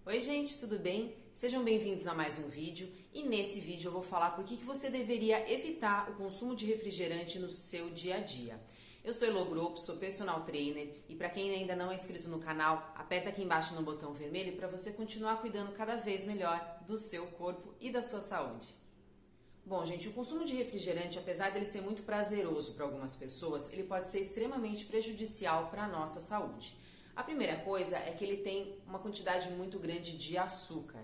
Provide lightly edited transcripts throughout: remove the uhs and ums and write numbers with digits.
Oi gente, tudo bem? Sejam bem-vindos a mais um vídeo e nesse vídeo eu vou falar por que você deveria evitar o consumo de refrigerante no seu dia a dia. Eu sou Elo Grupo, sou personal trainer e para quem ainda não é inscrito no canal, aperta aqui embaixo no botão vermelho para você continuar cuidando cada vez melhor do seu corpo e da sua saúde. Bom, gente, o consumo de refrigerante, apesar dele ser muito prazeroso para algumas pessoas, ele pode ser extremamente prejudicial para a nossa saúde. A primeira coisa é que ele tem uma quantidade muito grande de açúcar.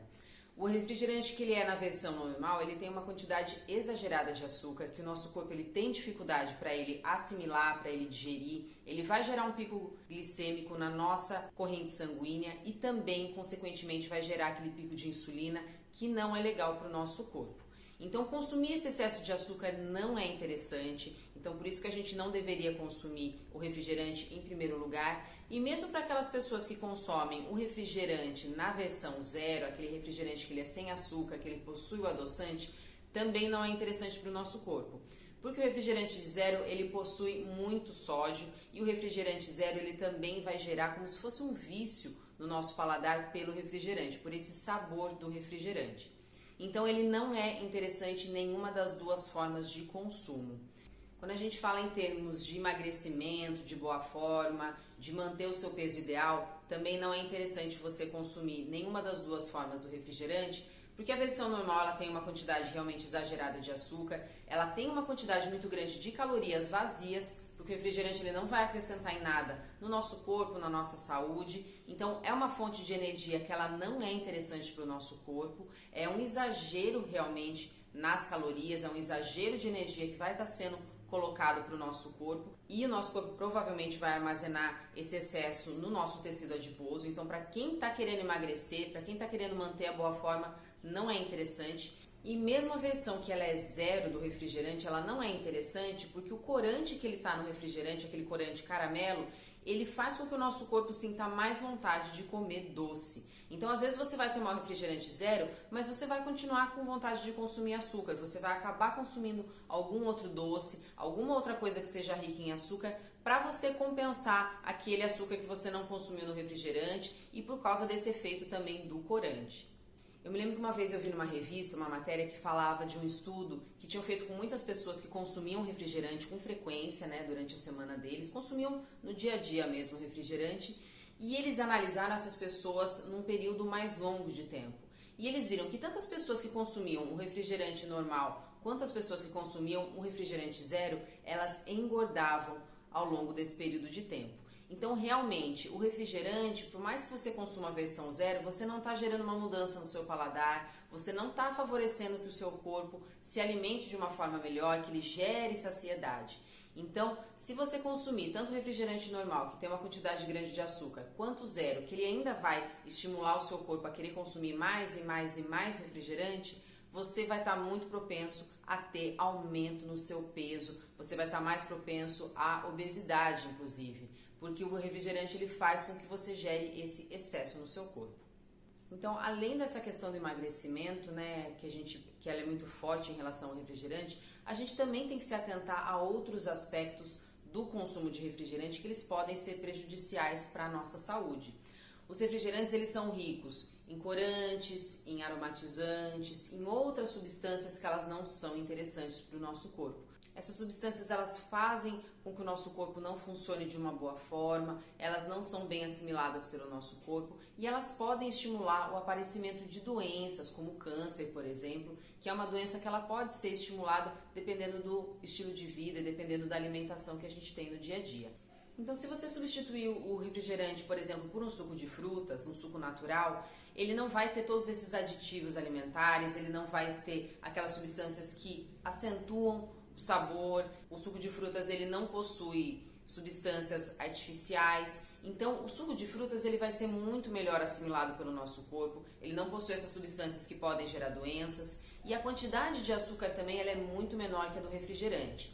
O refrigerante que ele é na versão normal, ele tem uma quantidade exagerada de açúcar, que o nosso corpo ele tem dificuldade para ele assimilar, para ele digerir. Ele vai gerar um pico glicêmico na nossa corrente sanguínea e também, consequentemente, vai gerar aquele pico de insulina que não é legal para o nosso corpo. Então, consumir esse excesso de açúcar não é interessante, então por isso que a gente não deveria consumir o refrigerante em primeiro lugar. E mesmo para aquelas pessoas que consomem o refrigerante na versão zero, aquele refrigerante que ele é sem açúcar, que ele possui o adoçante, também não é interessante para o nosso corpo. Porque o refrigerante de zero, ele possui muito sódio e o refrigerante zero, ele também vai gerar como se fosse um vício no nosso paladar pelo refrigerante, por esse sabor do refrigerante. Então ele não é interessante em nenhuma das duas formas de consumo. Quando a gente fala em termos de emagrecimento, de boa forma, de manter o seu peso ideal, também não é interessante você consumir nenhuma das duas formas do refrigerante, porque a versão normal ela tem uma quantidade realmente exagerada de açúcar, ela tem uma quantidade muito grande de calorias vazias, porque o refrigerante ele não vai acrescentar em nada no nosso corpo, na nossa saúde, então é uma fonte de energia que ela não é interessante para o nosso corpo, é um exagero realmente nas calorias, é um exagero de energia que vai estar sendo colocado para o nosso corpo e o nosso corpo provavelmente vai armazenar esse excesso no nosso tecido adiposo. Então, para quem está querendo emagrecer, para quem está querendo manter a boa forma, não é interessante. E mesmo a versão que ela é zero do refrigerante, ela não é interessante porque o corante que ele está no refrigerante, aquele corante caramelo, ele faz com que o nosso corpo sinta mais vontade de comer doce. Então, às vezes você vai tomar o refrigerante zero, mas você vai continuar com vontade de consumir açúcar. Você vai acabar consumindo algum outro doce, alguma outra coisa que seja rica em açúcar, para você compensar aquele açúcar que você não consumiu no refrigerante e por causa desse efeito também do corante. Eu me lembro que uma vez eu vi numa revista uma matéria que falava de um estudo que tinham feito com muitas pessoas que consumiam refrigerante com frequência, né, durante a semana deles, consumiam no dia a dia mesmo refrigerante, e eles analisaram essas pessoas num período mais longo de tempo. E eles viram que tantas pessoas que consumiam o refrigerante normal quanto as pessoas que consumiam o refrigerante zero, elas engordavam ao longo desse período de tempo. Então, realmente, o refrigerante, por mais que você consuma a versão zero, você não está gerando uma mudança no seu paladar, você não está favorecendo que o seu corpo se alimente de uma forma melhor, que ele gere saciedade. Então, se você consumir tanto o refrigerante normal, que tem uma quantidade grande de açúcar, quanto o zero, que ele ainda vai estimular o seu corpo a querer consumir mais e mais e mais refrigerante, você vai estar muito propenso a ter aumento no seu peso, você vai estar mais propenso à obesidade, inclusive, porque o refrigerante ele faz com que você gere esse excesso no seu corpo. Então, além dessa questão do emagrecimento, né, que ela é muito forte em relação ao refrigerante, a gente também tem que se atentar a outros aspectos do consumo de refrigerante que eles podem ser prejudiciais para a nossa saúde. Os refrigerantes eles são ricos em corantes, em aromatizantes, em outras substâncias que elas não são interessantes para o nosso corpo. Essas substâncias elas fazem com que o nosso corpo não funcione de uma boa forma, elas não são bem assimiladas pelo nosso corpo e elas podem estimular o aparecimento de doenças como câncer, por exemplo, que é uma doença que ela pode ser estimulada dependendo do estilo de vida e dependendo da alimentação que a gente tem no dia a dia. Então, se você substituir o refrigerante, por exemplo, por um suco de frutas, um suco natural, ele não vai ter todos esses aditivos alimentares, ele não vai ter aquelas substâncias que acentuam o sabor. O suco de frutas ele não possui substâncias artificiais, então o suco de frutas ele vai ser muito melhor assimilado pelo nosso corpo, ele não possui essas substâncias que podem gerar doenças e a quantidade de açúcar também ela é muito menor que a do refrigerante.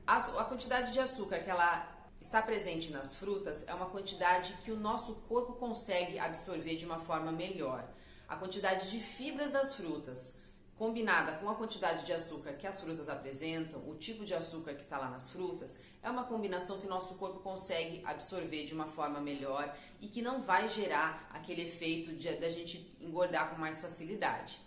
A quantidade de açúcar que ela está presente nas frutas é uma quantidade que o nosso corpo consegue absorver de uma forma melhor. A quantidade de fibras das frutas combinada com a quantidade de açúcar que as frutas apresentam, o tipo de açúcar que está lá nas frutas, é uma combinação que o nosso corpo consegue absorver de uma forma melhor e que não vai gerar aquele efeito da gente engordar com mais facilidade.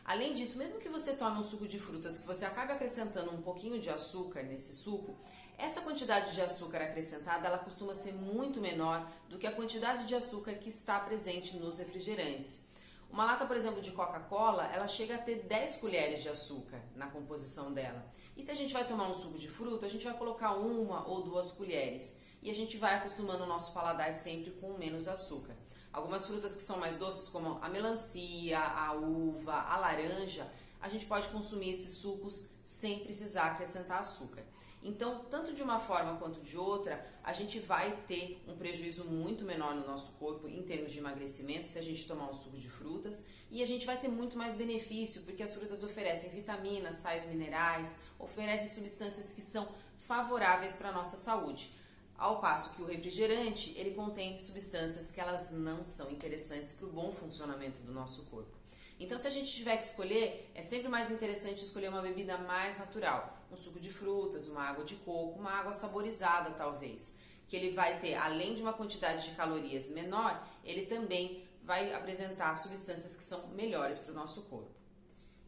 Além disso, mesmo que você tome um suco de frutas que você acabe acrescentando um pouquinho de açúcar nesse suco, essa quantidade de açúcar acrescentada ela costuma ser muito menor do que a quantidade de açúcar que está presente nos refrigerantes. Uma lata, por exemplo, de Coca-Cola, ela chega a ter 10 colheres de açúcar na composição dela. E se a gente vai tomar um suco de fruta, a gente vai colocar 1 ou 2 colheres. E a gente vai acostumando o nosso paladar sempre com menos açúcar. Algumas frutas que são mais doces, como a melancia, a uva, a laranja, a gente pode consumir esses sucos sem precisar acrescentar açúcar. Então, tanto de uma forma quanto de outra, a gente vai ter um prejuízo muito menor no nosso corpo em termos de emagrecimento se a gente tomar um suco de frutas, e a gente vai ter muito mais benefício porque as frutas oferecem vitaminas, sais minerais, oferecem substâncias que são favoráveis para a nossa saúde. Ao passo que o refrigerante, ele contém substâncias que elas não são interessantes para o bom funcionamento do nosso corpo. Então, se a gente tiver que escolher, é sempre mais interessante escolher uma bebida mais natural. Um suco de frutas, uma água de coco, uma água saborizada talvez. Que ele vai ter, além de uma quantidade de calorias menor, ele também vai apresentar substâncias que são melhores para o nosso corpo.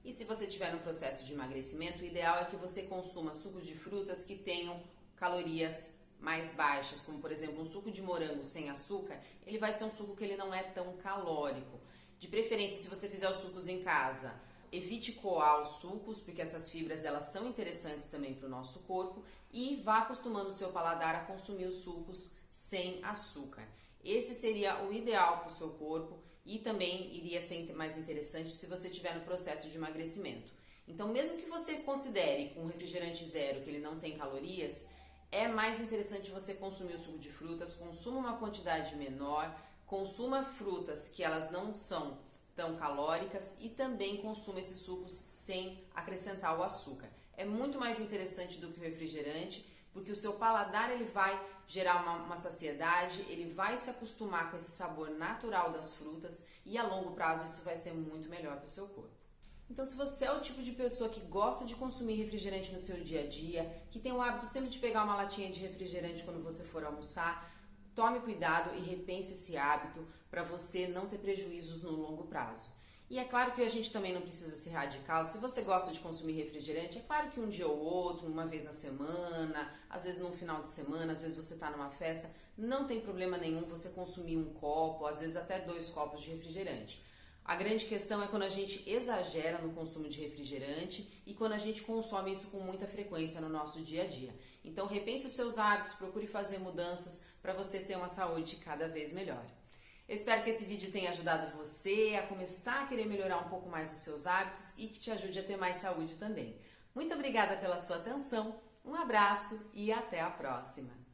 E se você estiver no processo de emagrecimento, o ideal é que você consuma sucos de frutas que tenham calorias mais baixas, como por exemplo um suco de morango sem açúcar, ele vai ser um suco que ele não é tão calórico. De preferência, se você fizer os sucos em casa, evite coar os sucos, porque essas fibras elas são interessantes também para o nosso corpo, e vá acostumando o seu paladar a consumir os sucos sem açúcar. Esse seria o ideal para o seu corpo e também iria ser mais interessante se você estiver no processo de emagrecimento. Então, mesmo que você considere com um refrigerante zero que ele não tem calorias, é mais interessante você consumir o suco de frutas, consuma uma quantidade menor, consuma frutas que elas não são tão calóricas e também consuma esses sucos sem acrescentar o açúcar. É muito mais interessante do que o refrigerante, porque o seu paladar ele vai gerar uma saciedade, ele vai se acostumar com esse sabor natural das frutas e a longo prazo isso vai ser muito melhor para o seu corpo. Então, se você é o tipo de pessoa que gosta de consumir refrigerante no seu dia a dia, que tem o hábito sempre de pegar uma latinha de refrigerante quando você for almoçar, tome cuidado e repense esse hábito para você não ter prejuízos no longo prazo. E é claro que a gente também não precisa ser radical. Se você gosta de consumir refrigerante, é claro que um dia ou outro, uma vez na semana, às vezes num final de semana, às vezes você está numa festa, não tem problema nenhum você consumir um copo, às vezes até 2 copos de refrigerante. A grande questão é quando a gente exagera no consumo de refrigerante e quando a gente consome isso com muita frequência no nosso dia a dia. Então, repense os seus hábitos, procure fazer mudanças para você ter uma saúde cada vez melhor. Eu espero que esse vídeo tenha ajudado você a começar a querer melhorar um pouco mais os seus hábitos e que te ajude a ter mais saúde também. Muito obrigada pela sua atenção, um abraço e até a próxima!